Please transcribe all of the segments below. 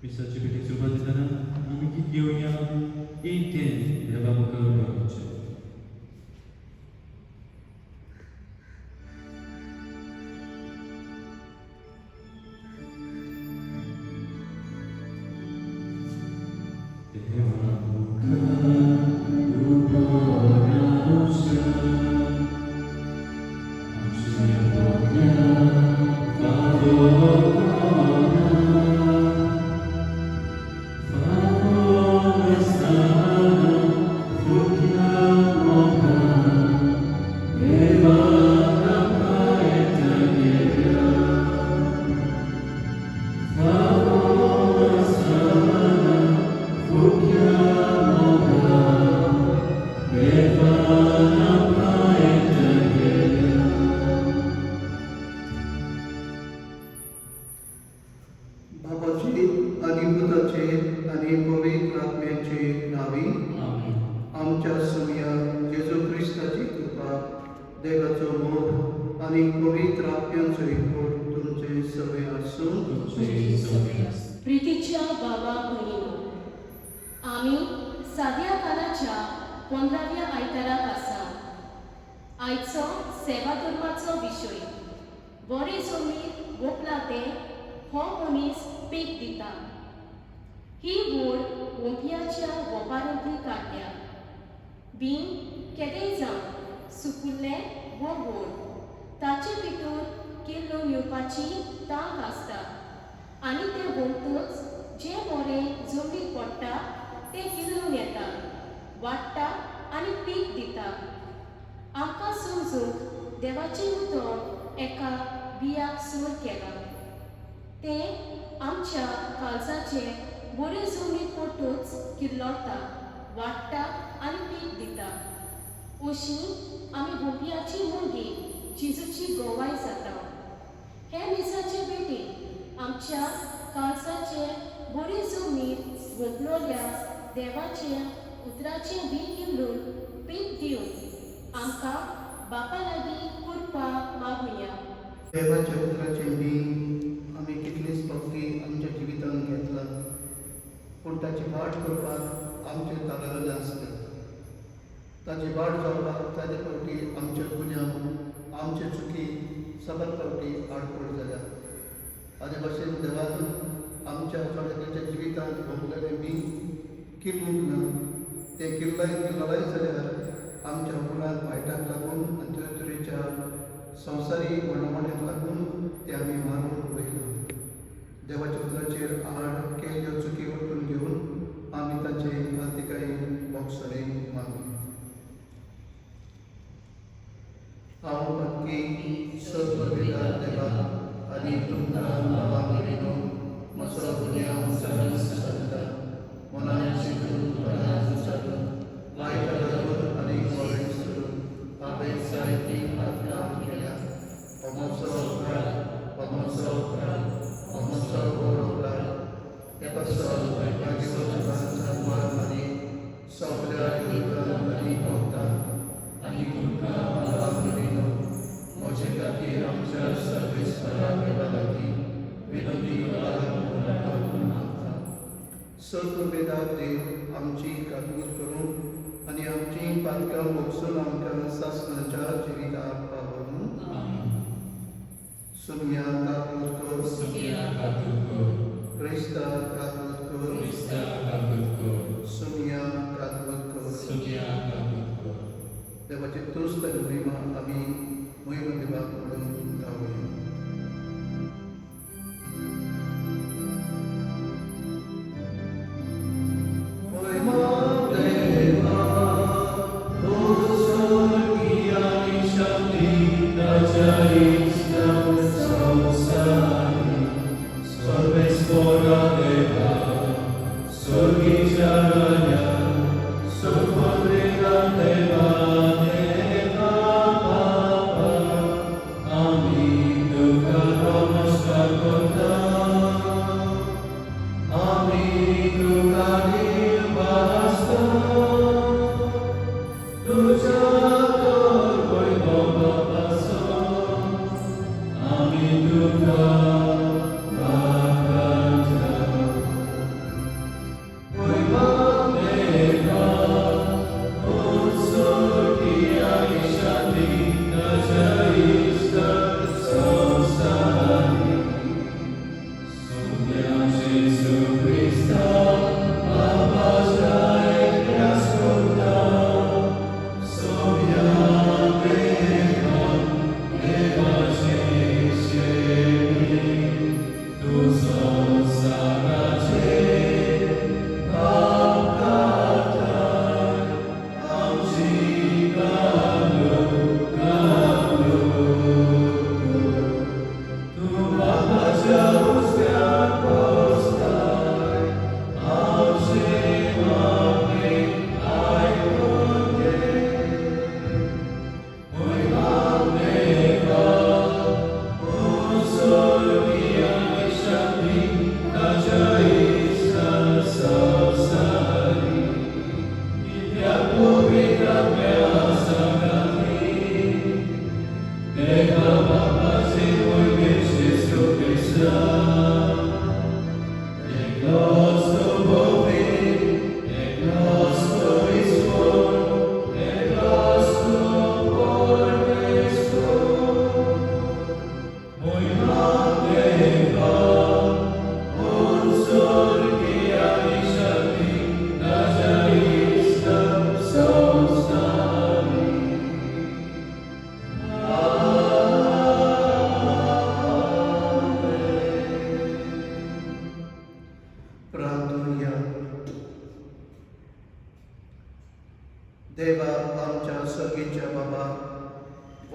Misaçı subatidana amiki kiyoya iten devamuka roche. बाबाचे आणि पुताचे आणि पवित्र आत्म्याचे नावी आमच्या सुमिया जेजू ख्रिस्ताची कृपा देवाचो मोग आणि पवित्र आत्म्याचो एकवट तुमचे सगळे आसून प्रितीच्या बाबा भयणीनो, आम्ही साध्या कालाच्या 15व्या आयताराक आसा. आयचो सेवा धर्माचो विशय. बरे जमीन वोपला ते हो मनीस पीक दिता. ही वोड ओंपियाच्या वोपारोधी काड्या. बीन केदेय जावन सुकुल्ले वो वोड ताचे भितर किल्लो येवपाची तांक आसता. आनी ते भोंवतूच जे मोरे जमनीर पडटा ते किल्लून येता, वाडटा आनी पीक दिता. आमकां समजूंक देवाचें उतर एका बियाक सोर केला. तें आमच्या काळजाचे बरे जमनीर पडटूच किल्लोता, वाडटा आनी पीक दिता. अशीं आमी भोंवपियाची मुंगी जेजूची गोवाय जाता. हे मिसाचे बेटी आमच्या काळजाचे बरे जमनीर भोंवलोल्या देवाचे उतराचे बी किल्लून पीक दिवन आमकां बापा लागीं कृपा मागुया. देवाच्या उतराचे बी आमी कितलीच भक्ती आमच्या जिवितांत घेतला, पूण ताची वाट करपाक आमचे तालगले आसता. ताची वाट जावपाक ताजे फावटी आमच्या गुन्यांक आमचे चुकी सबक फावटी आडपड जाल्या. आनी भशेन देवान आमच्या थोड्याच्या जिवितांत भोगलेले बी किल्लूंक ना. ते किल्लय जाल्यार आमच्या मुलांक वायटाक लागून आनी तरेतरेच्या संवसारी वणवणेक लागून ते आमी मारून वयला. देवाच्या उतराचेर आड केल्ल्यो चुकी वरतून घेवन आमी ताचे आर्थिकाय मोक्षरे मागूया. हांव भक्ती सर्ववेदार देवा आनी तुमकां नांवां करिनो म्हजो गुन्यांव सगळ्यांक सांगता. मनान चिंतून मनान विचारून वायट लागून आनी बरें विसरून हांवें जायतीं पातकां केल्या. हो म्हजो अपराध, हो म्हजो अपराध, हो म्हजो व्हड अपराध. हे पासून मागीर जल्माक आनी सगळ्या युगांत आनी भोगतांत आनी तुमकां नांवां करिनो म्हजे खातीर आमच्या सर्वेस्परा देवा लागीं विनंती करून मागता. सर्ववेदार देव आमची काकूट करून आनी आमची पातकां मोगसून आमकां सासणाच्या जिविताक पावून सुमिया काकूट कर, क्रिस्ता काकूट कर, सुमिया काकूट कर. देवाची तुस्त महिमा आमी महिमा दिवाक म्हणून गावया. Amen.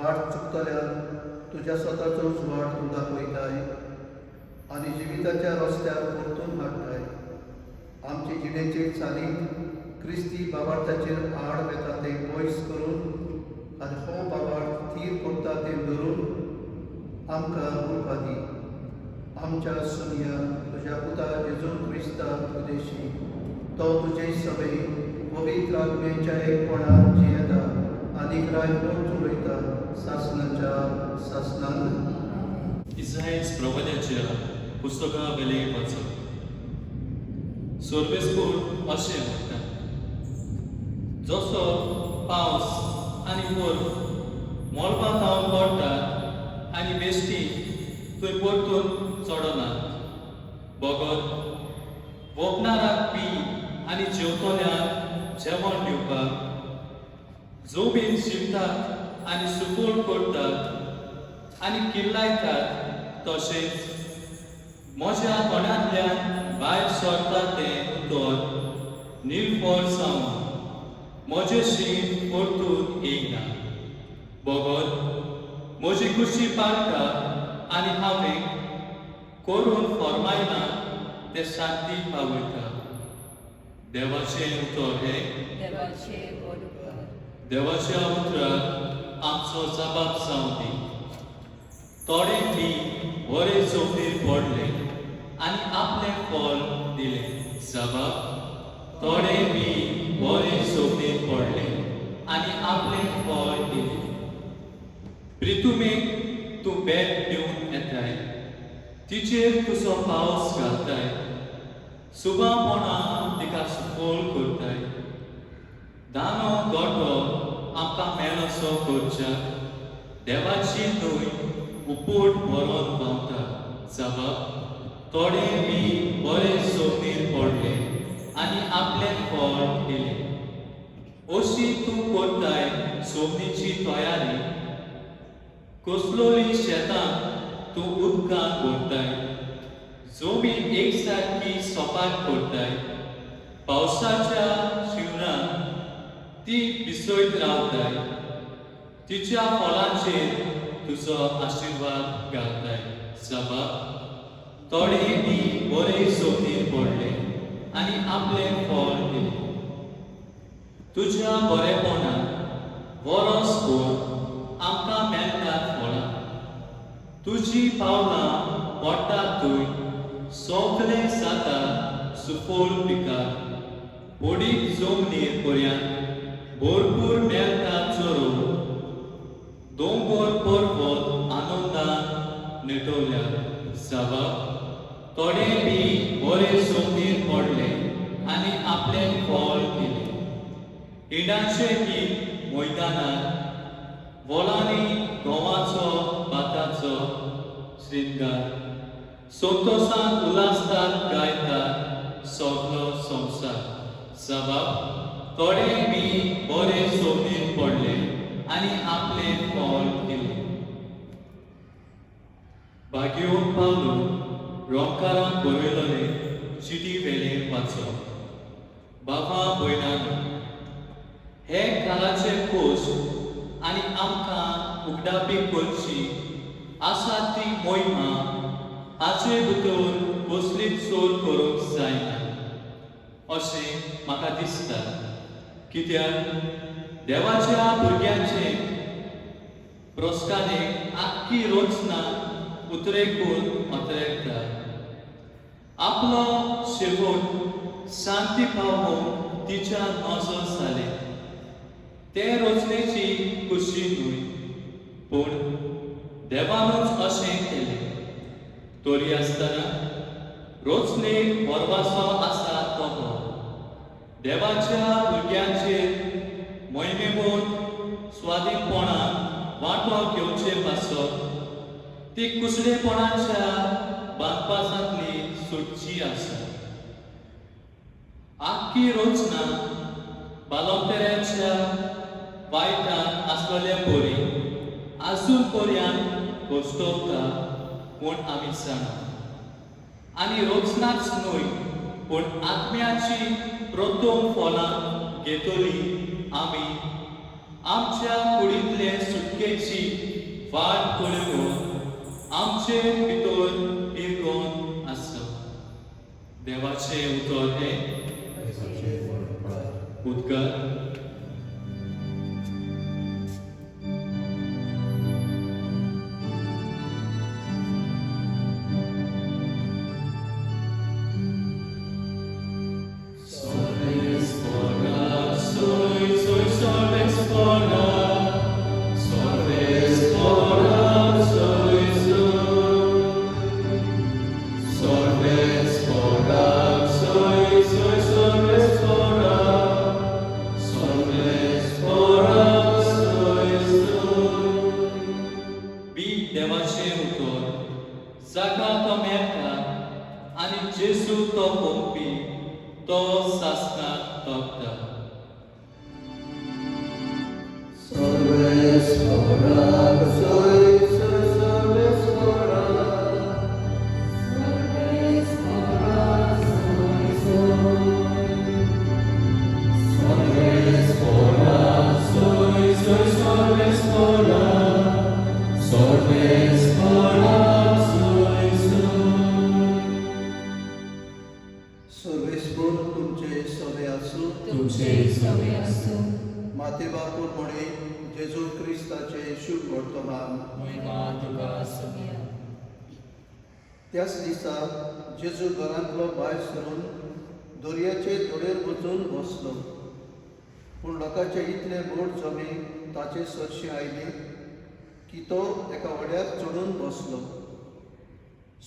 वाट चुकतल्यार तुज्या स्वताचोच वाट तूं दाखयताय आनी जिविताच्या रस्त्यार परतून हाडटाय. आमचे जिणेचे चालीक क्रिस्ती बाबार्थाचेर आड वेता ते पयस करून आनी हो बाबार्थ थीर करता ते धरून आमकां कृपा दी. आमच्या सुन्या तुज्या पुता जेजू क्रिस्ता उदेशी तो तुजे सभे पवित्र आत्म्याच्या एकपणान जियेता आनी रायभर चलयता सासणाच्या सासणान. इस्रायेल प्रवद्याच्या पुस्तका वेले वाचप. सोर्बेस्पूर अशें म्हणटा, जसो पावस आनी बर्फ मोळपाक थावन पडटा आनी बेश्टी थंय परतून चडनात, बोगोत वोपणाराक पी आनी जेवतल्यांक जेवण दिवपाक, जोबीन शिंपतात आनी सुकूळ करतात आनी किल्लायतात, तशेंच म्हज्या तोंडांतल्यान भायर सरता तें उतर निरफळ जावन म्हजेशी परतून येयना. बोगोत म्हजी कुशी पाडटा आनी हांवें करून फरमायना तें शांती पावयता. देवाचें उतर हें देवाच्या उतराक आमचो जबाब जावं दी. थोडे बी बरे जोखीर पडले आनी आपलें फळ दिलें. जबाब. थोडे बी बरे जोखीर पडले आनी आपलें फळ दिलें. प्रितुमेक तूं बेट दिवन येताय, तिचेर तुजो पावस घालताय, सुबापणां तिका सुफोल करताय. दानो गोठो आमकां मेळसो करच्याक देवाची न्हंय उपूट व्हरोन व्हांवता. जबाब. थोडे बी बरे जोखीर पडले आनी आपलें फळ दिलें. अशी तूं करताय सोमणीची तयारी, कसलोली शेतां तूं उदकांत भरताय, जोमीन एकसारकी सपाट करताय. पावसाच्या शिवरान ती भिसयत रावताय, तिच्या फळांचेर तुजो आशिर्वाद घालताय. जबाब. थोडे बी बरे जोखीर पडले आनी आपलें फळ दिलें. तुज्या बरेपणान वरसभर आमकां मेळटात फळां. तुजी पावलां पडटात थंय, सगळें जाता सुफोल पिकां. पडीक जमनीर पर्यंत भरपूर मेळटात चोरो. दोंगर पर्वत आनंदान नेटवल्यात. जबाब. थोडे बी बरे जोखीर पडले आनी आपलें फळ दिलें. हिंडाचे गीत मैदानांत, वोलांनी गोवाचो भाताचो श्रृंगार. संतोशान उलासतात गायतात सगलो संवसार. जबाब. थोडे बी बरे जोखीर पडले आनी आपलें फळ दिलें. भाग्यो पावलो रोमकारान बरयलोलें चिटी वेले वाचप. बाबा भयणांनो, हे काळाचे खोस आनी आमकां उगडापी करची आसा ती मोहिमा हाचे भितर कसलीच चोर करूंक जायना अशें म्हाका दिसता. कित्याक देवाच्या भुरग्यांचे प्रोस्कानेक आख्खी रचना उतरेकून उतरेकता. आपलो शेवट शांती पावोवंक तिच्या नजर जाले. ते रचनेची खुशी न्हय, पूण देवानूच अशें केलें. तरी आसतना रचनेक वरवासो आसा तो देवाच्या भुरग्यांचेर मोहिमेमोद स्वाधीनपणान वांटो घेवचे पासत ती कुसडेपणाच्या बांदपासांतली सुटची आसा. आख्खी रचना बालोंतेऱ्याच्या वायटान आसलेले परी आजून पर्यंत घोस्तोवता पूण आमी जाणा. आनी रचनाच न्हय पूण आत्म्याची प्रथम फळां घेतली आमी आमच्या कुडींतले सुटकेची वाट पळोवन आमचे भितर इरगोन आसता. देवाचे उतर हे उदकार देवाचे उतर जाका तो मेळटा आनी जेजू तो पोंपी तो सासणाक तोपता. सर्वेस्वर तुमचे सवे आसूं. तुमचे सवे आसूं. माते बापूर म्हणे जेजू क्रिस्ताचे शुभ वर्तमान. महिमा तुका सगळ्या. त्याच दिसा जेजू घरांतलो भायर सरून दर्याचे तोडेर वचून बसलो. पूण लोकांचे इतले बोट जमे ताचे सरशी आयले की तो एका वड्यार चडून बसलो.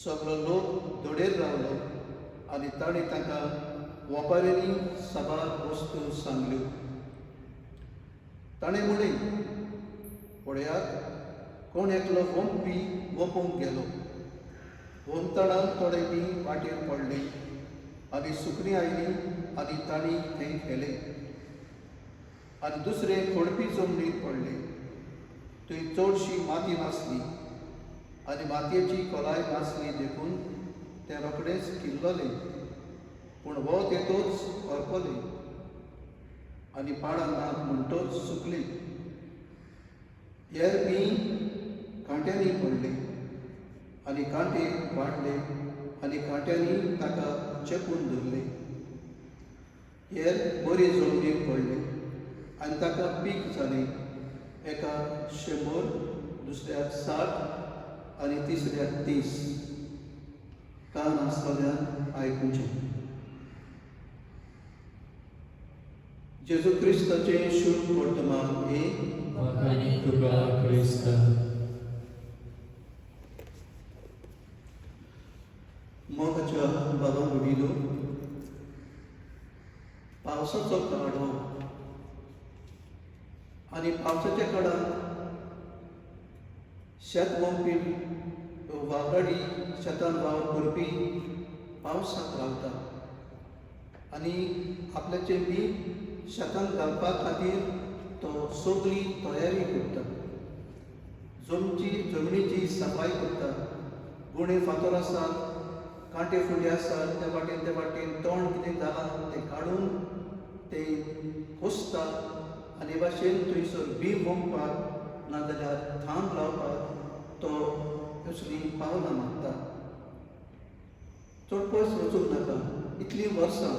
सगळो लोक दोडेर रावलो आनी ताणें तांकां वेपाऱ्यांनी साबार वस्तू सांगल्यो. ताणें म्हणलें, पळयात, कोण एकलो वंपी वपोवंक गेलो. वंताळान थोडे बी वाटेर पडले आनी सुकणीं आयलीं आनी तांणी थंय खेले. आनी दुसरे खोडपी जमनीर पडले. थंय चडशी माती नासली आनी मातयेची कोलाय नासली देखून ते रोखडेच किल्लले. पूण वो तेतूच करपले आनी पाडांत म्हणटोच सुकले. हेर बी कांट्यांनी पडले आनी कांटे वाडले आनी कांट्यांनी ताका चेपून धरले. हेर बरे जमनीर पडले आनी ताका पीक जालें. एका 100, दुसऱ्याक 60 आनी तिसऱ्याक 30. कान आसतल्यान आयकुचें. जेजू क्रिस्ताचे शुभ वर्तमान हे वखाणी तुका क्रिस्त. मोगाच्या बाबा वडिलो, पावसाचो काळ हो आनी पावसाच्या काळांत शेत वंपी वागडी शेतान वाव करपी पावसाक रावता आनी आपल्याचें बी शेतान घालपा खातीर तो सगळी तयारी करता. जमनीची सफाई करता. गुणे फातर आसात, कांटे फुडे आसात, त्या वाटेन तोंड कितें जालां तें काडून ते खोसता आनी भाशेन थंयसर बी वंपपाक नाजाल्यार थांब लावपाक तो असली पावलां मागता. चड पयस वचूंक नाका. इतलीं वर्सां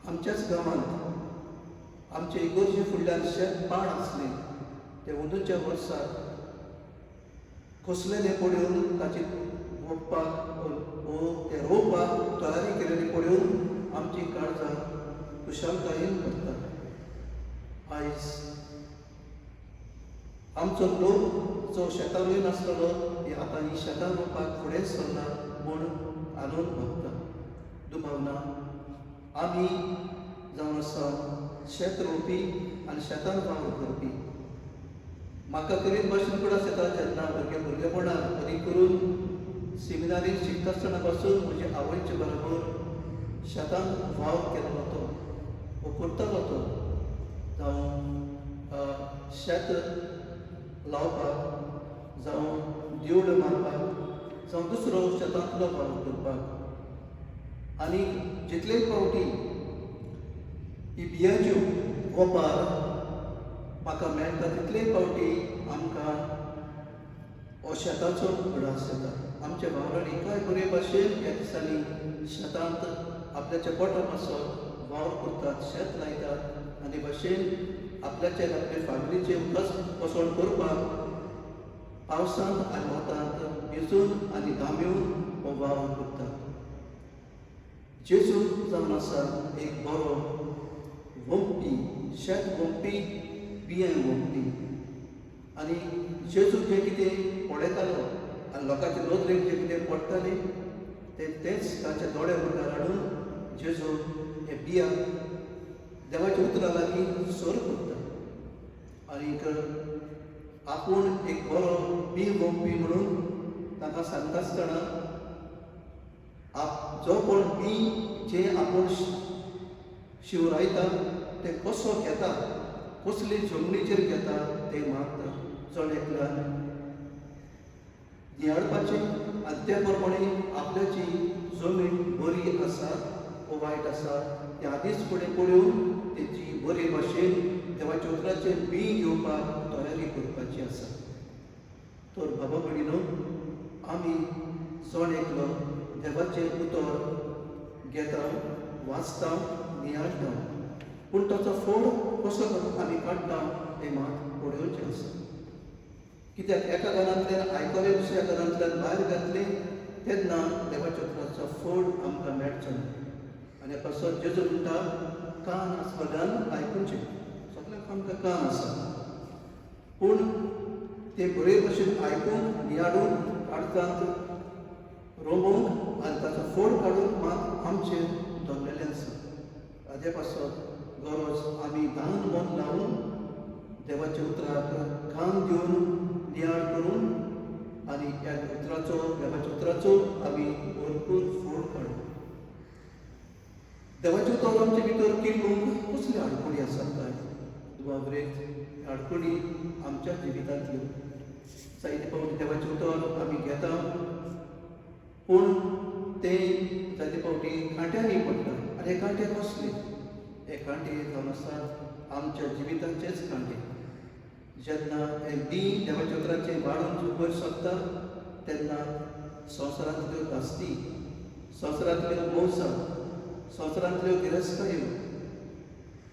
आमच्याच गांवांत आमचे इगोर्जे फुडल्यान शेत पाड आसलें. ते अंदूच्या वर्साक खोसलेले पळोवन ताचे वखपाक ते रोवपाक तयारी केलेली पळोवन आमची काळजां खुशालकायेन भरता. आयज आमचो लोक जो शेतां रोयन आसतलो ती आतां ही शेतां रोवपाक फुडें सरना म्हूण आनंद भोगता. दुबावना आमी जावन आसा शेत रोवपी आनी शेतान वावर करपी. म्हाका तरी भाशेन कुडा येता जेन्ना भुरगेपणांत तरी करून सेमिनारीक शिकता आसतना पासून म्हजे आवयचे बरोबर शेतान वाव केलो तो वो करतालो तो. जावं शेत लावपाक जावं देवड मारपाक जावं दुसरो शेतांतलो वावर करपाक. आनी जितलेय फावटी ही बियांच्यो वपार म्हाका मेळटा तितले फावटी आमकां हो शेताचो उगडास जाता. आमच्या वावरांनी काय बरे भाशेन ह्या दिसांनी शेतांत आपल्याच्या पोटा पासत वावर करतात, शेत लायतात आनी भाशेन आपल्याचे आपले फॅमिलीचे उदक पसण करपाक पावसांत आनी वतांत भिजून आनी घाम्यून हो वावर करतात. जेजू जावन आसा एक बरो वंपी, शेत वंपी, बियां वंपी. आनी जेजू जें कितें पळयतालो आनी लोकांच्या नदरेक जें कितें पडटालें तेंच ताच्या दोळे मुखार हाडून जेजू हे बियांक देवाच्या उतरां लागीं सर करता. आनीक आपूण एक बरो बी वंपी म्हणून ताका सांगता आसतना जो कोण बी जें आपूण शिवरायता तें कसो घेता, कसले जमनीचेर घेता तें मागता. चड एकल्यान नियाळपाचें आनी त्या प्रमाणे आपल्याची जमीन बरी आसा वा वायट आसा तें आदींच फुडें पळोवन तेची बरे भाशेन देवाच्या उतराचें बी घेवपाक तयारी करपाची आसा. तर बाबा भयणीनो, आमी चड एकलो देवाचें उतर घेता, वाचता, नियाळटा, पूण ताचो फोड कसो आमी काडटा तें मात पळोवचें आसा. कित्याक एका घरांतल्यान आयकलें दुसऱ्या घरांतल्यान भायर घातलें तेन्ना देवाच्या उतराचो फोड आमकां मेळचो ना. आनी कसो जेजू म्हणटा, कान आसपाल्यान आयकुचें. सगळ्यांक आमकां कान आसा, पूण ते बरे भशेन आयकून नियाळून काडटात रोमूंक आनी ताचो फोड काडून मात आमचेर दवरलेलें आसा. हाजे पासत गरज आमी दान मन लावन देवाच्या उतराक कान दिवन नियाळ करून आनी ह्या उतराचो देवाच्या उतराचो आमी भरपूर फोड काडूं. देवाचे उतर आमचे भितर किल्लूंक कसली आडखळी आसात काय? दुबाबरेक आडखळी आमच्या जिवितांतल्यो जायते फावटी देवाचे उतर आमी घेता, पूण तें जायते फावटी कांट्यांनी पडटा. आनी हे कांटे कसले? हे कांटे जावन आसात आमच्या जिविताचेच कांटे. जेन्ना हे बी देवाच्या उतराचें वाडून वयर सरता तेन्ना संवसारांतल्यो कास्ती, संवसारांतल्यो मौसां, संवसारांतल्यो गिरेस्तकायो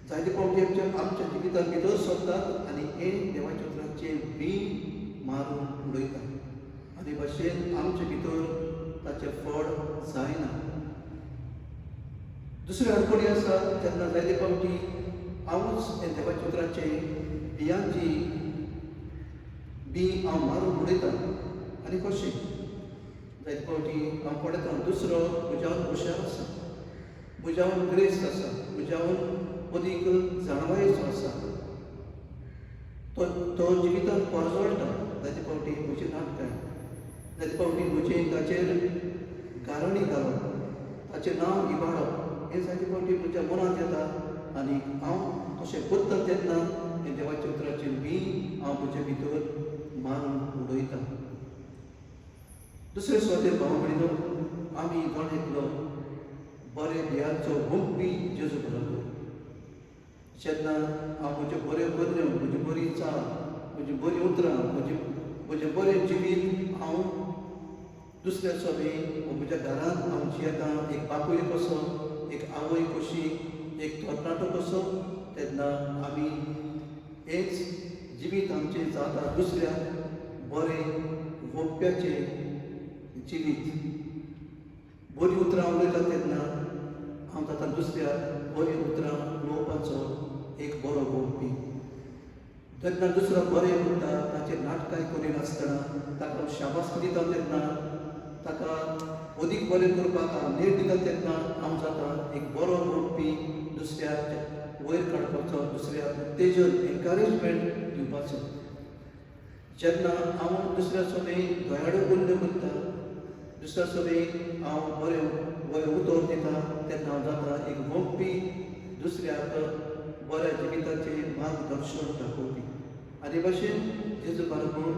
जायते फावटी आमच्या जिवितांत भितर सरतात आनी हे देवाच्या उतराचें बी मारून उडयता. आनी भाशेन आमचे भितर ताचें फळ जायना. दुसरी आडखळी आसा जेन्ना जायते फावटी हांवूच हे देवाच्या उतराचें बियांची बी हांव मारून उडयता. आनी कशें? जायते फावटी हांव पळयता दुसरो म्हज्यान हुशार आसा, म्हज्यान ग्रेस्त आसा, म्हज्यान अदीक जाणवायेचो आसा, तो जिवितांत परजळटा. जायते फावटी म्हजी नाटकां, जायते फावटी म्हजें ताचेर गाराणी घालप, ताचें नांव इबाडप, हें जायते फावटी म्हज्या मनांत येता. आनी हांव तशें करता तेन्ना हें देवाच्या उतराचें बी हांव म्हजे भितर मारून उडयता. दुसरे सुवातेर भाव भयणीनो, आमी कोण एकलो बरे बियांचो वंपी जेजू बरोबर. जेन्ना हांव म्हज्यो बऱ्यो गरज्यो, म्हजी बरी चाल, म्हजी बरी उतरां, म्हजें बरें जिवीत हांव दुसऱ्या सोबें म्हज्या घरांत हांव जियेतां, एक बापूय कसो, एक आवय कशी, एक तरणाटो कसो, तेन्ना आमी हेच जिवीत आमचें जाता दुसऱ्याक बरें वंप्याचें जिवीत. बरीं उतरां उलयता तेन्ना हांव जाता दुसऱ्याक बरीं उतरां उलोवपाचो एक बरो वंपी. जेन्ना दुसरो बरें उरता ताचेर नाटकां करिनासतना ताका शाबासकी दिता तेन्ना, ताका अदीक बरें करपाक हांव नेट दिता तेन्ना हांव जाता एक बरो वंपी, दुसऱ्याक वयर काडपाचो, दुसऱ्याक उत्तेजन, एनकरेजमेंट दिवपाचो. जेन्ना हांव दुसऱ्या सोबें दोयाडो उल्ले करता, दुसऱ्या सोबें हांव बरें उतर दिता तेन्ना हांव जाता एक वंपी, दुसऱ्याक बऱ्या जिविताचें मार्गदर्शन दाखोवपी. आनी भाशेन जेजू बरोबर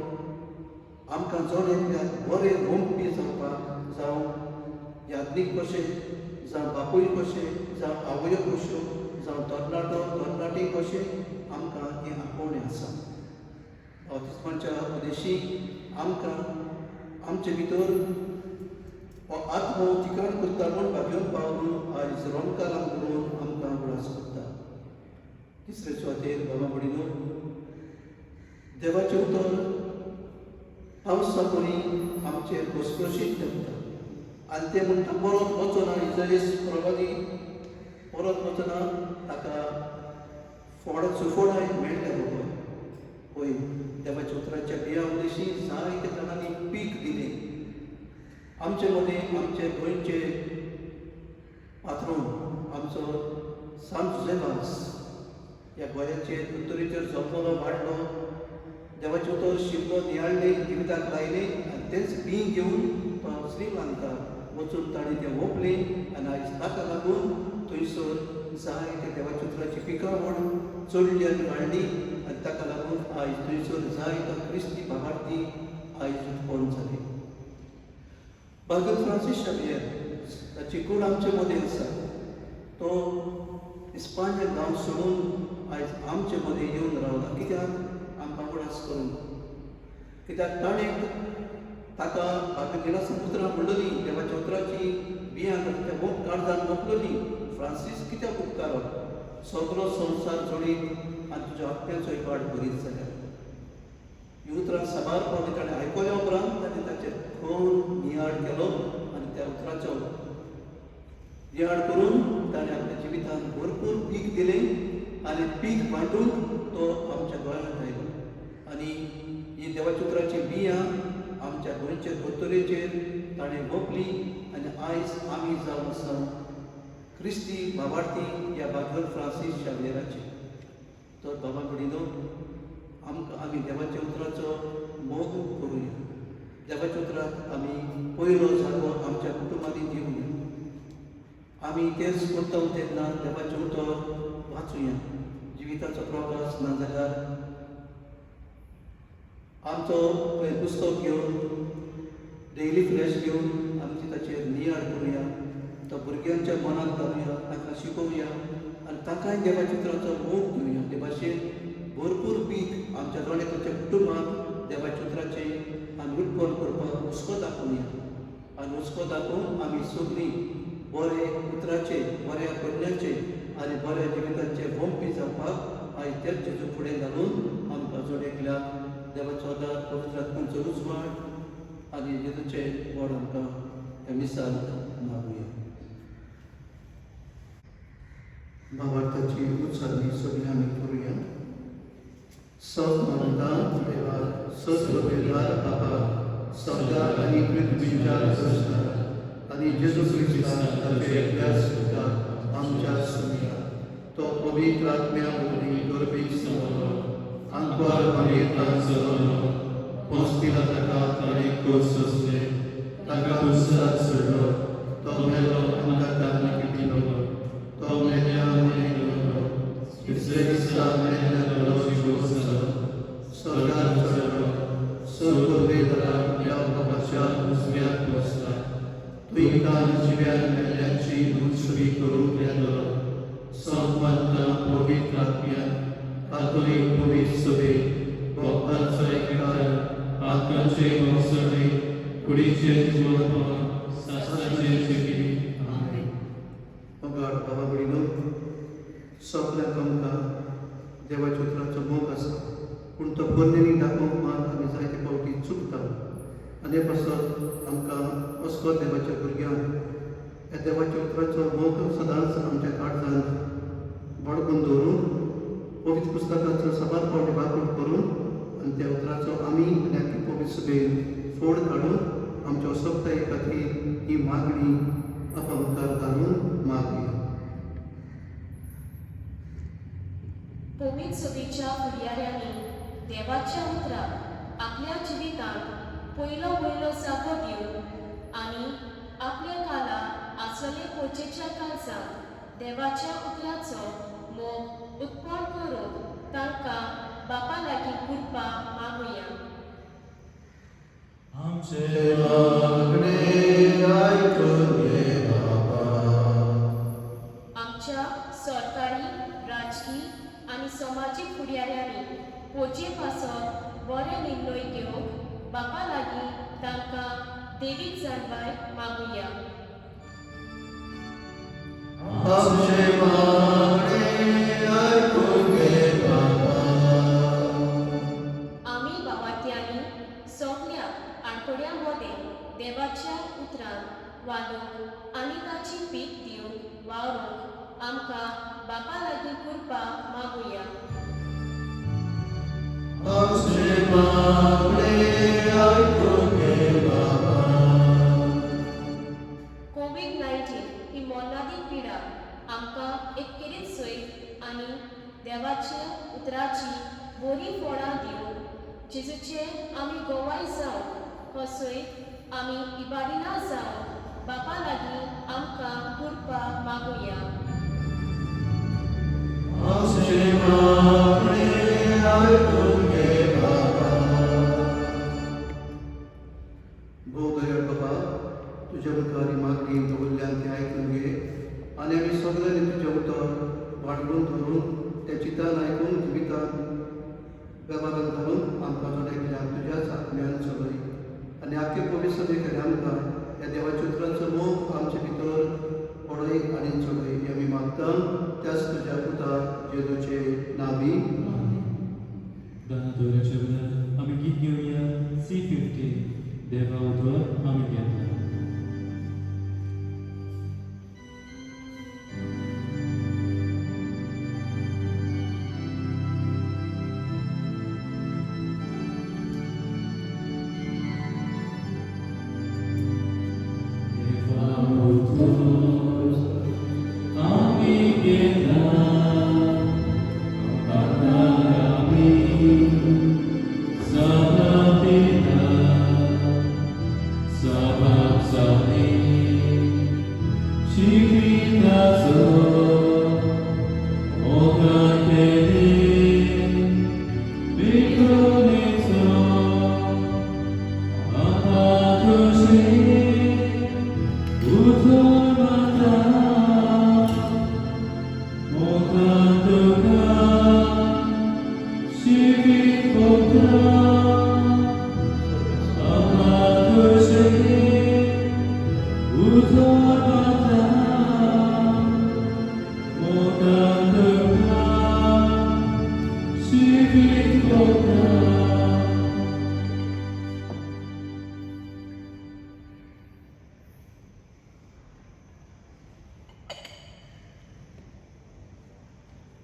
आमकां चड एकल्याक बरें वंपी जावपाक जावं याज्ञीक कशें, जावं बापूय कशें, जावं आवयो कश्यो, जावं तरणाटो तरणाटी कशें, आमकां हें आपोवणें आसा. बावतिस्माच्या उद्देशी आमकां आमचे भितर हो आत्मो ठिकाण करता म्हूण भाग्योन पावून आयज रोमकारां करून आमकां उडास करता. तिसरे सुवातेर बाबा भयणीनो, देवाचें उतर पावसा परी आमचेर घसघशीत जमता आनी ते म्हणटा परत वचना. इजायस प्रवादी परत वचना ताका सुफोडाय मेळटा बाबा. पळय, देवाच्या उतराच्या बिया उद्देशी जायते जाणांनी पीक दिलें. आमचे मदें आमचे गोंयचे पात्रोन आमचो सांत जुझेबास ह्या गोंयाचे दोतोरीचेर जल्मलो वाडलो, देवाचें उतर शिकलो, नियाळ्ळें, जिविताक लायलें आनी तेंच बी घेवन तो श्रीलंका वचून ताणें तें ओंपलें आनी आयज ताका लागून थंयसर जायते देवाच्या उतराची पिकावण चडली आनी वाडली आनी ताका लागून आयज थंयसर जायतो क्रिस्ती भावार्थी आयज उत्पन्न जाले. भाग्य फ्रांसीस शावियर ताची कूड आमचे मदें आसा. तो इस्पांजेल गांव सोडून आयज आमचे मदें येवन रावला. कित्याक आमकां उडास करून, कित्याक ताणें ताका भाग्यगिरासन उतरां म्हणलोलीं, देवाच्या उतराची बियां त्या मोग काळजान मोकलोलीं, फ्रांसीस कित्याक उपकारप, सगळो संवसार जोडीत आनी तुज्या आत्म्याचो इबाड बरीत जाल्यार. ही उतरां साबार पावली ताणें आयकल्या उपरांत ताणें ताचेर खोल नियाळ केलो आनी त्या उतराचो नियाळ करून ताणें आपल्या जिवितांत भरपूर पीक दिलें आनी पीक वांटून तो आमच्या गोंयांत आयलो. आनी ही देवाच्या उतराची बियां आमच्या गोंयच्या दोतोरेचेर ताणें ओंपली आनी आयज आमी जावन आसा क्रिस्ती भावार्थी ह्या भाग्य फ्रांसीस शावियराचे. तर बाबा भयणीनो, आमी देवाच्या उतराचो मोग करुया. देवाच्या उतराक आमी पयलो जागो आमच्या कुटुंबांनी दिवया. आमी तेच करता तेन्ना देवाचें उतर वाचुया. जिविताचो प्रवास ना जाल्यार आमचो पुस्तक घेवन, डेली फ्रेश घेवन आमची ताचेर नियाळ करुया. तो भुरग्यांच्या मनांत घालुया, ताका शिकोवया आनी ताकाय देवाच्या उतराचो मोग दिवया. ते भाशेन भरपूर पीक आमच्या दोळ्याच्या कुटुंबाक देवाच्या उतराचें आमी उत्पन्न करपाक हुस्को दाखोवया. आनी हुस्को दाखोवन आमी सगळीं बरे उतराचे, बऱ्या कन्याचे आनी बऱ्या जिविताचे वंपी जावपाक आयज तेच जेजू फुडें घालून आमकां जोडेकल्याक देवाचो आदार, पवित्र आत्म्याचो उजवाड आनी जेजूचे व्हड आमकां ह्या मिसांत मागुया. भावार्थाची उचारणी सगळीं आमी करुया. सत्मंतान देवा, सत्वेदार बाबा, सगळ्या आनी पृथ्वीच्या दृश्टा आनी जेजू ख्रिस्तान ताचे एकल्याच सुद्दां आमच्या सुमिया तो पवित्र आत्म्या वरवीं गर्भीक संवलो आंकवार मागयेंतल्यान जल्मलो, पोंस पिलाताका ताणें क्रूस सोंसलें, ताका क्रुसार चडलो, तो मेलो आनी ताका निखटिलो, तो मेल्या आनी गेलो, तिसरे दिसा मेल्ल्या जिवंत जालो, स्वर्गांत चडलो, स्वर्गवेदाराक ह्या बाबाच्या उजव्याक बसला. तुयकां जिव्यार मेल्ल्यांची उंचवी करूंक येतलो. संवंत पवित्र आत्म्यान कातोलीक पवित्र सभे भक्तांचो एकठांय, आत्म्याचे वसणे, कुडीचे जिवंतपण, सासाचे जिवीत. आमेन. मोगाळ बाबा भयणीनो, सगळ्यांक आमकां देवाच्या उतराचो मोग आसा, पूण तो पोरण्यांनी दाखोवंक मात आमी जायते फावटी चुकता. आनी पासत आमकां असको देवाच्या भुरग्यांक ह्या देवाच्या उतराचो मोग सदांच आमच्या काळजांत बळगून दवरून पवित्र पुस्तकाचो साबार फावटी वापर करून आनी त्या उतराचो आमी आनी आख्खे पवित्र सभेन फोड काडून आमच्या सोबताये खातीर ही मागणी अपंकार घालून मागुया. पवित्र सभेच्या फुडयाऱ्यांनी देवाच्या उतराक आपल्या जिवितांत पयलो जागो दिवन आनी आपल्या काला आसले पोचेच्या काळजांत देवाच्या उतराचो मोग उत्पन्न करून तांकां बापा लागीं कृपा मागुया. आमचे मागणे आयकून घे बाबा. आमच्या सरकारी, राजकीय आनी समाजीक देवीक जाणबाय मागुया. आमचे मागणे ऐकून घे बाबा. आम्ही बावात्यांनी सगळ्या आडकोड्यांमध्ये देवाच्या उतरांत वालोवंक आनी ताची पीक दिवंक वावरूंक आमकां बापा लागीं करपाक मागुया. आमचे मागणे ऐकून घे बाबा. कोविड-19 ही मोलादीक पिडा आमकां एक किरीत सैत आनी देवाच्या उतराची बरी फळां दिवन जेजूचे आमी गोवाय जावन हो सैत आमी इबाडिना जावन बापा लागीं आमकां करपाक मागुया. आमचे मागणे ऐकून घे बाबा. भोव दयाळ बाबा, तुज्या मुखार मागणी दवरल्यान तें आयकून घे आनी आमी सगळ्यांनी तुज्या उतर वाडवून धरून तें चितान आयकून जिवितान वेव्हारान घालून आमकां जोडयल्यान तुज्याच आत्म्यान चलय आनी आख्खे पवित्र सभेक आमकां ह्या देवाच्या उतरांचो मोग आमचे भितर पडय आनी चलय हें आमी मागता त्याच तुज्या पुता जेजूचे नांवी. दाना दवऱ्याच्या वेळार आमी गीत घेवया C50 देवा उदवर आमी घेतला.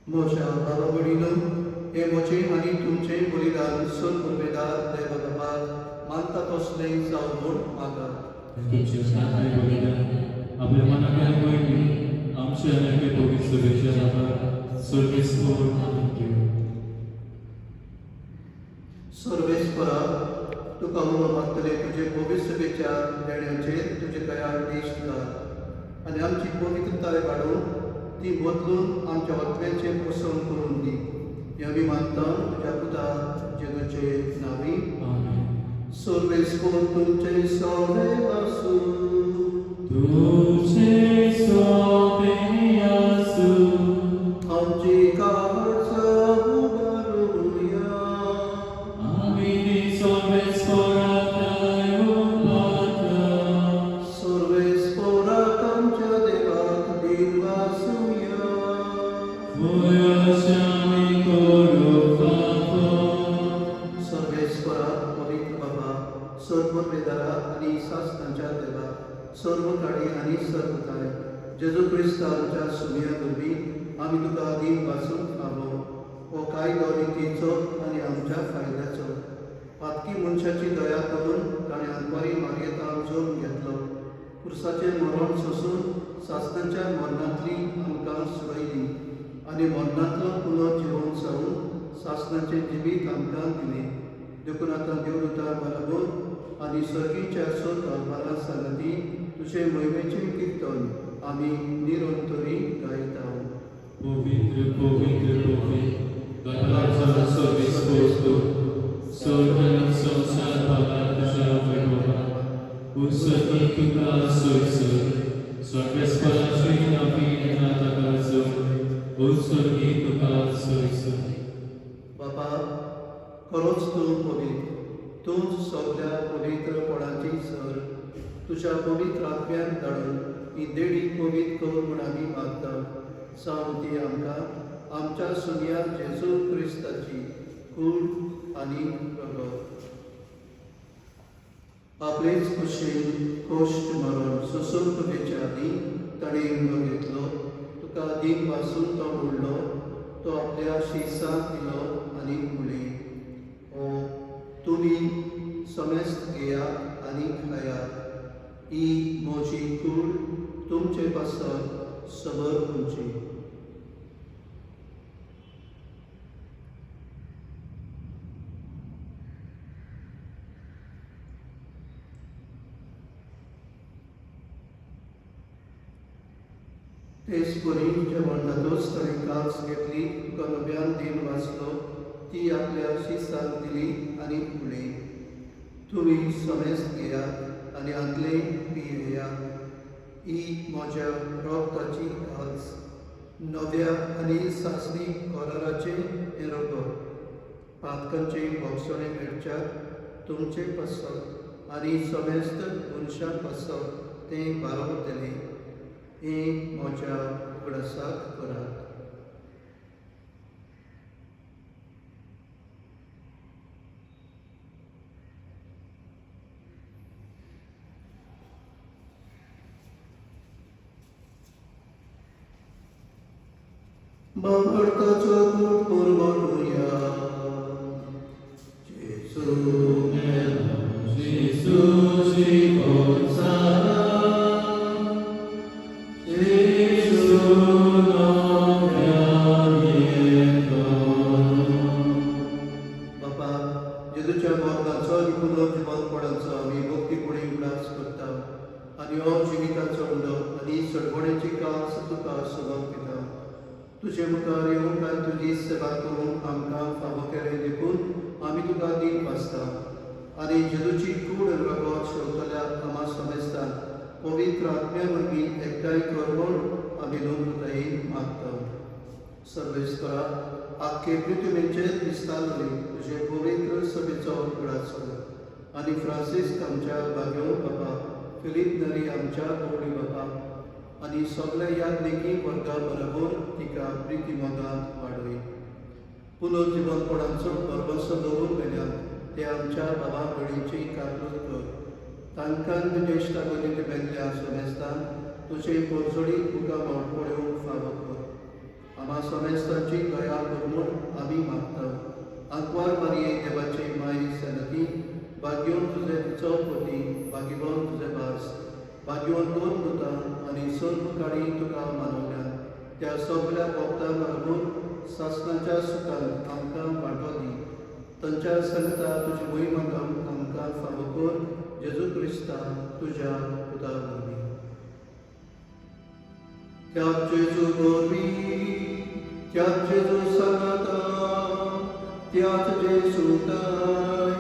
मोशा बाबा वडिलो हे मोचे आनी तुमचे बलिदान सर उमेदार देवा बापाक मानता तसले जावन म्हूण मागात. आपल्या मनाक पयली आमच्या नवे पवित्र सभेच्या नांवार सर्वेस्वर सर्वेस्परा तुका उलो मागतले तुजे पवित्र सभेच्या देण्याचेर तुजे दयाळ देश कर आनी आमची पवित्रताय वाडोवन ती बदलून आमच्या आत्म्याचे पोसण करून दी. हें आमी मागता तुज्या पुता जेजूचे नांवी. सर्वेस्पर तुमचे सवे आसूं. तुझे सोबे आसू आमची काळजा उबारूया. आमी सर्वेस्पराकाय उबारता. सर्वेस्पराक आमच्या देवाक दिन वासुया. वयाशामी करूंक फाफो. सर्वेस्परा पवित्र बाबा सर्व वेदारा आनी शास्त्रांच्या देवा सर्व काळी आनी सर्वताय जेजू क्रिस्तांच्या सुन्या वरवीं आमी तुका दिन वाचूंक फावो हो कायदो नितीचो आनी आमच्या फायद्याचो. पातकी मनशाची दया करून ताणें आंतवारी मार्येता जोडून घेतलो. पुरसाचें मरण सोसून शास्त्रांच्या मरणांतली आमकां सोडयली आनी मरणांतलो पुनर्जिवन जावन शास्त्रांचें जिवीत आमकां दिलें. देखून आतां देवदूतां बरोबर आनी सर्गीच्या सोद दरबारा सांगती तुजे महिमेचें किर्तन आमी निरंतरी गायता. पवित्र पवित्र पवित्र दयाळाचा सर्वेस्पर स्वर्ग आनी संसार भागात तुज्या वैभवा उत्सर्गी तुका सोयसर सर्वेस्पराची नांवी नाताका जोड उत्सर्गी तुका सोयसर. बाबा खरोच तूं पवित्र तूंच सगळ्या पवित्रपणाची सर तुझ्या पवित्र आत्म्यान धाडून ही देडी पवित्र कर म्हूण आमी मागता. सावती आमकां आमच्या सुन्या जेजू क्रिस्ताची कूड आनी प्रगत. आपलेच कुशीन कोश्ट मारून सुसुमतेच्या आदी ताणें घेतलो. तुका दीन पासून तो उडलो. तो आपल्या शिसाक दिलो आनी उडली. ओ तुमी समेस्त घेयात आनी खायात. ही म्हजी कूड तुमचे पासत सबर तुमची. तेच बरी जेवण जातूच ताणें कास घेतली. तुका नव्यान दिन वाचलो. ती आपल्या शिसाक दिली आनी उडली. तुमी समेस्त घेयात आनी आदले पियेयात. ही म्हज्या रोगताची कास. नव्या आनी सासणी कोराराचे हें रगत. पातकांचे भोगसणे मेळच्यात तुमचे पासत आनी समेस्त मनशां पासत तें बारोवतलें. हें म्हज्या उगडासाक करात. भगवताचो कूड पुरवटुया. जेजू मेलो, जेजू शिकोवन सारा. जेजू नव्यान येतो. बापा, जेजूच्या मोगाचो आनी पुनर्जिवनपणाचो आमी भक्तीपणी उगडास करता आनी हो जिविताचो उंडो आनी सडपणेची कास तुका समर्पिता. तुजे मुखार येवंक आनी तुजी सेवा करूंक आमकां फावो केलें देखून आमी तुका दीन वाचता. आनी जेजूची कूड रगत शेवतल्याक आम्हा समेस्तान पवित्र आत्म्या वरवीं एकठांय कर म्हूण आमी नम्रतायेन मागता. सर्वेस्परा, आख्खे पृथ्वीचेर दिसतालोली तुजे पवित्र सभेचो उगडास कर. आनी फ्रांसीस आमच्या भाग्यो बाबा, फिलीप नरी आमच्या गवळी बाबा आनी सगळ्या याज्ञिकी वर्गा बरोबर तिका प्रिती मोगांत वाडय. पुनर्जिवनपणाचो भरवसो दवरून गेल्यात ते आमच्या बाबा भयणीची काकूट कर. तांकां ज्येश्ठा गतींत बेल्ल्या समेस्तान तुजे पोरजोडी तुका मोठ पळोवंक फावो कर. आम्हा समेस्तांची दया कर म्हूण आमी मागता. आंकवार मारये देवाचे माय सनती, भाग्योन तुजे चौपती, भाग्यवान तुजे भास, भाग्यवान दोन दुतां आनी सर्वकाळी तुका मानवल्यान त्या सगळ्या भक्तां बरोबर सासणाच्या सुखान आमकां वांटो दी. तांच्या संगता तुजी मोहिमां आमकां फावो कर. जेजू क्रिस्ता तुज्या पुता वरवीं. त्याच जेजू वरवीं, त्याच जेजू सांगाता, त्याच जेजू ताय,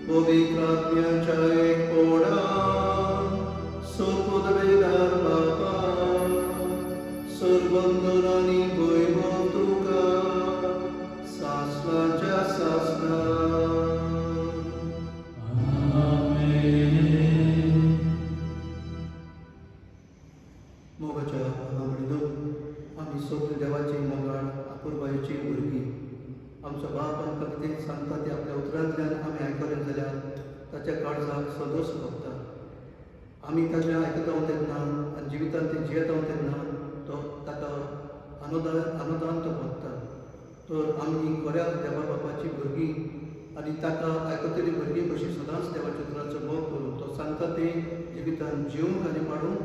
पवित्र आत्म्याच्या एकपणान सर्वोदवेदार बापा, सर्वंदन आनी वैभव तुका सासणाच्या सासणा. मोगाच्या भावणीनो, आमी सगळे देवाची मोगाळ आपुरबायेची भुरगीं. आमचो बाप आमकां कितें सांगता तें आपल्या उतरांतल्यान आमी आयकलें जाल्यार ताच्या काळजाक सदोस भोगता. आमी ताजें आयकता तेन्ना आनी जिवितांत तें जियेता तेन्ना तो ताका अनुदान तो भोगता. तर आमी खऱ्या देवा बापाची भुरगीं आनी ताका आयकतली भुरगीं कशीं सदांच देवाच्या उतराचो मोग करून तो सांगता तें जिवितांत जिवंक आनी पाडूंक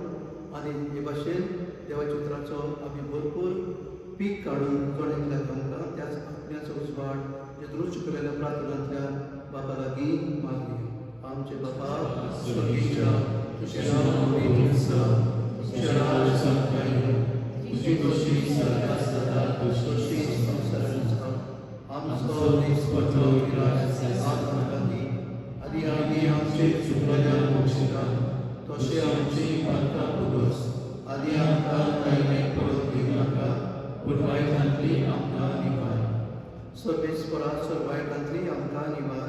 आनी हे भाशेन देवाच्या उतराचो आमी भरपूर पीक काडून जोडयतल्या आमकां त्याच आत्म्याचो उजवाड जेजूच केलेल्या प्रार्थनांतल्यान बापा लागीं मागली. आमचे बापा स्वर्गीय, तुजें नांव पवित्र आसा, तुजें राज्य संपय, तुजी कशी स्वर्गांत जाता तशीच संवसारांत जाता. आमचो दिसपट्टो गिराय आज आमकां दी आनी आमी आमचे चुकलेल्यांक बक्षिता तशें आमची पातकां भोगस आनी आमकां कांयच पडूंक दिवं नाका, पूण वायटांतली आमकां निवार. सर्वेस्परा वायटांतली आमकां निवार.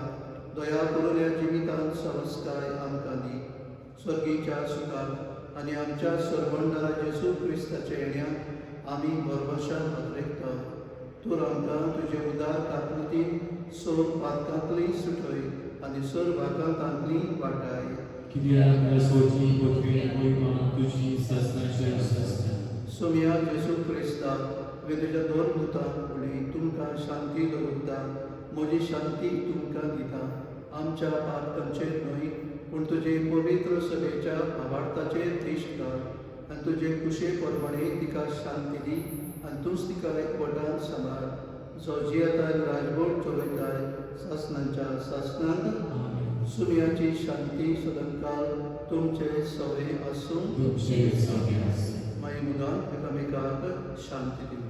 दया करून ह्या जिवितांत संस्कार आमकां दी स्वर्गीच्या सुखात आनी आमच्या सरवंडरा जेसू क्रिस्ताच्या येण्यात आमी भरवशान हातरेकता. तूं आमकां तुजे उदार काकुती सोर पातकांतली सुटय आनी सर भागांतांतली वाटाय. कित्याक रसोची पृथ्वी महिमा तुजी सस्तांची आसता. सोम्या जेसू क्रिस्ता वे तुज्या दोन दुतांक फुडें तुमकां शांती दवरता. म्हजी शांती तुमकां दिता. आमच्या पातकांचेर न्हय पूण तुजे पवित्र सभेच्या भावार्थाचेर दिश्ट कर आनी तुजे कुशे परमणे तिका शांती दी आनी तूंच तिका एकवटान सांबाळ. जो जियेताय राजवट चलयताय सासणांच्या सासणांत. सुमयाची शांती सदांकाळ तुमचे सवे आसूं. तुमचे सगळे आसूं. मागीर मुदाम एकामेकाक शांती दिवया.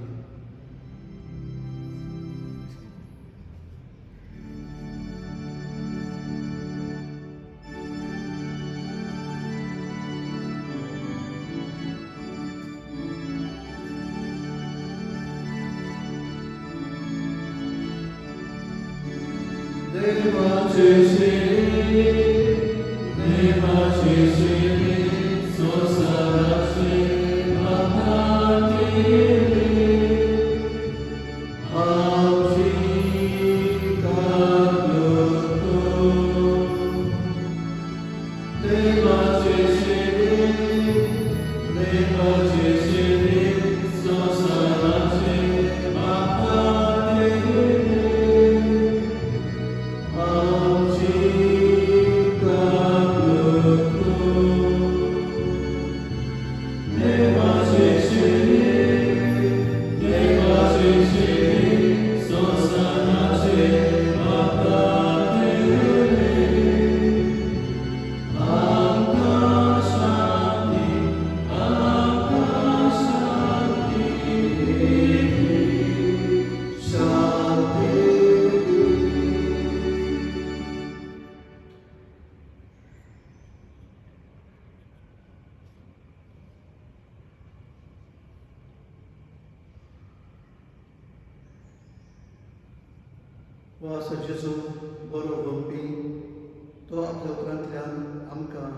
देवाचे शिरे, देवाचे शिरे, संसाराचे आत्माचे आमची कागदो. देवाचे शिरे, देवाचे शिरे, संसाराचे आत्माचे वास जेजू बरो भोगपी तो आपल्या उतरांतल्यान आमकां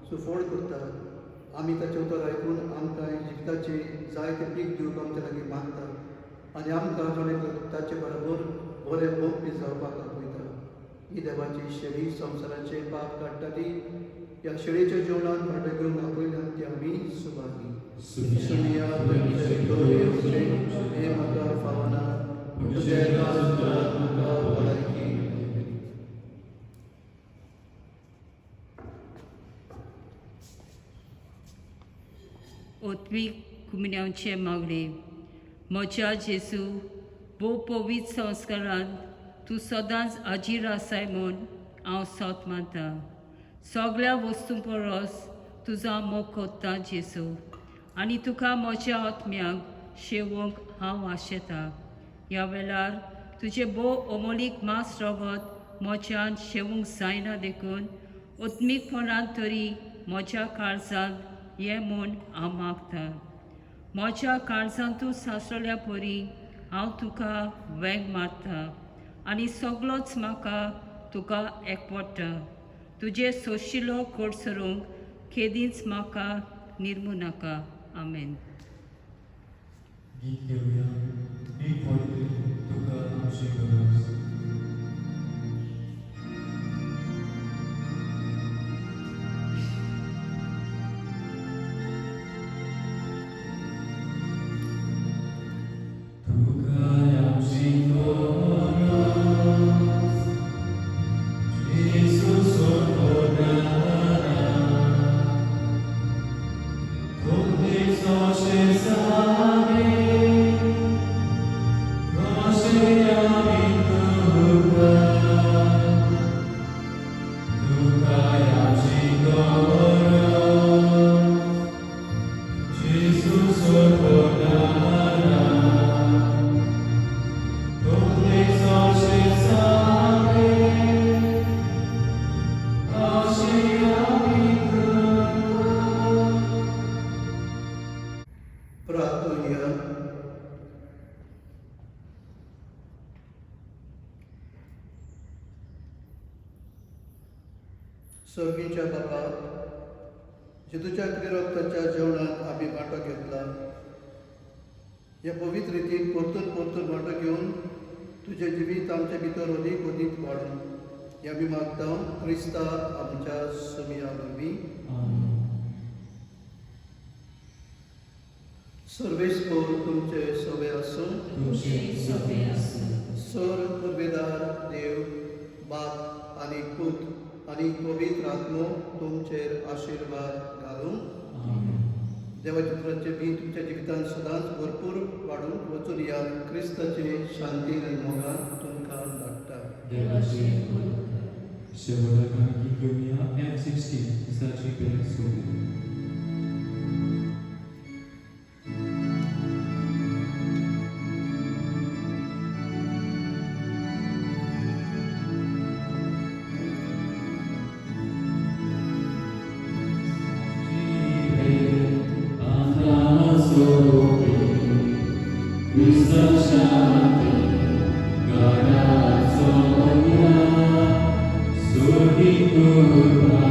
सुफोड करता. आमी ताचें उतर आयकून आमकां जिविताचे जायते पीक दिवंक आमचे लागीं मागतात आनी आमकां जोडे ताचे बरोबर बरे भोगपी जावपाक आपयता. ही देवाची शेळी संवसाराचे पाप काडटा ती. ह्या शेळीच्या जेवणान भाट घेवन आपयल्यान ती आमी सुभागी. सुनिया हे म्हाका फावना तुजे राजदूतांक म्हाका भलायकी. ओत्मीक कुमन्यांचे मागणे म्हज्या जेजू भोव पवित्र संस्कारांत तूं सदांच हाजीर आसाय म्हूण हांव सोत मानता. सगळ्या वस्तूं परस तुजो मोग कोत्ता जेजू आनी तुका म्हज्या आत्म्याक शेवूंक हांव आशेतां. ह्या वेळार तुजे भोव अमोलीक मास रगत म्हज्यान शेवूंक जायना देखून ओत्मीकपणान तरी म्हज्या काळजांत ये म्हूण हांव मागतां. म्हज्या काळजांत तूं सासरल्या परी हांव तुका वेंग मारतां आनी सगळोच म्हाका तुका एकवटा. तुजे सोशिल्लो कोडसरूंक केदींच म्हाका निर्मू नाका. आमेन. गीत घेवया. एक फावटी तुका आमची गरज. तुका आमची गरज. जेजू सोडवणारा. तुमचे सोशे सारे प्रार्थना. सर्गीच्या बाबा जेजूच्या रक्ताच्या जेवणात आम्ही वांटो घेतला. ह्या पवित्र रितीन परतून परतून वांटो घेवन तुझें जिवीत आमच्या भितर अदीक अदीक वाडून हें आमी मागता क्रिस्ता आमच्या सुमिया वरवीं. सर्वेस्पर तुमचे सवे आसूं. सर परबेदार देव बाप आनी पूत आनी पवित्र आत्मो तुमचेर आशिर्वाद घालूं. देवाच्या पुत्राचे बी तुमच्या जिवितांत सदांच भरपूर वाडून वचून या क्रिस्ताचे शांतीन आनी मोगान तुमकां धाडटा. Shevada Gigomia M16 Sachi Peresubi. Surgi Kurba